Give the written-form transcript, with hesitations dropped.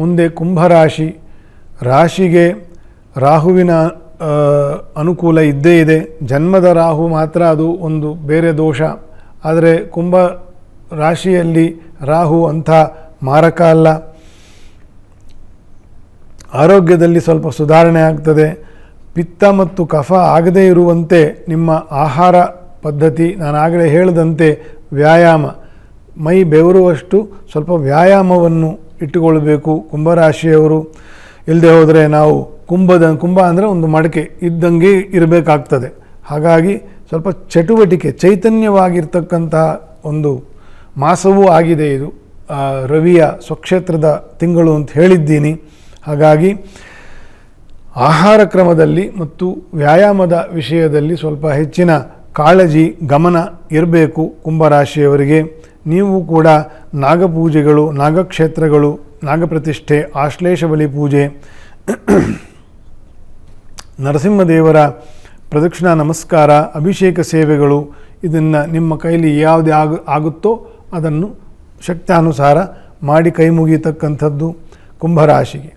ಮುಂದೆ ಕುಂಭರಾಶಿ. ರಾಶಿಗೆ ರಾಹುವಿನ ಅನುಕೂಲ ಇದ್ದೇ ಇದೆ. ಜನ್ಮದ ರಾಹು ಮಾತ್ರ ಅದು ಒಂದು ಬೇರೆ ದೋಷ. ಆದರೆ ಕುಂಭ ರಾಶಿಯಲ್ಲಿ ರಾಹು ಅಂಥ ಮಾರಕ ಅಲ್ಲ. ಆರೋಗ್ಯದಲ್ಲಿ ಸ್ವಲ್ಪ ಸುಧಾರಣೆ ಆಗ್ತದೆ. ಪಿತ್ತ ಮತ್ತು ಕಫ ಆಗದೇ ಇರುವಂತೆ ನಿಮ್ಮ ಆಹಾರ ಪದ್ಧತಿ, ನಾನು ಆಗಲೇ ಹೇಳಿದಂತೆ ವ್ಯಾಯಾಮ, ಮೈ ಬೆವರುವಷ್ಟು ಸ್ವಲ್ಪ ವ್ಯಾಯಾಮವನ್ನು ಇಟ್ಟುಕೊಳ್ಬೇಕು ಕುಂಭರಾಶಿಯವರು. ಇಲ್ಲದೆ ಹೋದರೆ ನಾವು ಕುಂಭ ಅಂದರೆ ಒಂದು ಮಡಕೆ ಇದ್ದಂಗೆ ಇರಬೇಕಾಗ್ತದೆ. ಹಾಗಾಗಿ ಸ್ವಲ್ಪ ಚಟುವಟಿಕೆ, ಚೈತನ್ಯವಾಗಿರ್ತಕ್ಕಂತಹ ಒಂದು ಮಾಸವೂ ಆಗಿದೆ ಇದು. ರವಿಯ ಸ್ವಕ್ಷೇತ್ರದ ತಿಂಗಳು ಅಂತ ಹೇಳಿದ್ದೀನಿ. ಹಾಗಾಗಿ ಆಹಾರ ಕ್ರಮದಲ್ಲಿ ಮತ್ತು ವ್ಯಾಯಾಮದ ವಿಷಯದಲ್ಲಿ ಸ್ವಲ್ಪ ಹೆಚ್ಚಿನ ಕಾಳಜಿ, ಗಮನ ಇರಬೇಕು ಕುಂಭರಾಶಿಯವರಿಗೆ. ನೀವು ಕೂಡ ನಾಗಪೂಜೆಗಳು, ನಾಗಕ್ಷೇತ್ರಗಳು, ನಾಗಪ್ರತಿಷ್ಠೆ, ಆಶ್ಲೇಷ ಬಲಿ ಪೂಜೆ, ನರಸಿಂಹದೇವರ ಪ್ರದಕ್ಷಿಣಾ ನಮಸ್ಕಾರ, ಅಭಿಷೇಕ ಸೇವೆಗಳು, ಇದನ್ನು ನಿಮ್ಮ ಕೈಲಿ ಯಾವುದೇ ಆಗುತ್ತೋ ಅದನ್ನು ಶಕ್ತಾನುಸಾರ ಮಾಡಿ ಕೈ ಮುಗಿಯತಕ್ಕಂಥದ್ದು ಕುಂಭರಾಶಿಗೆ.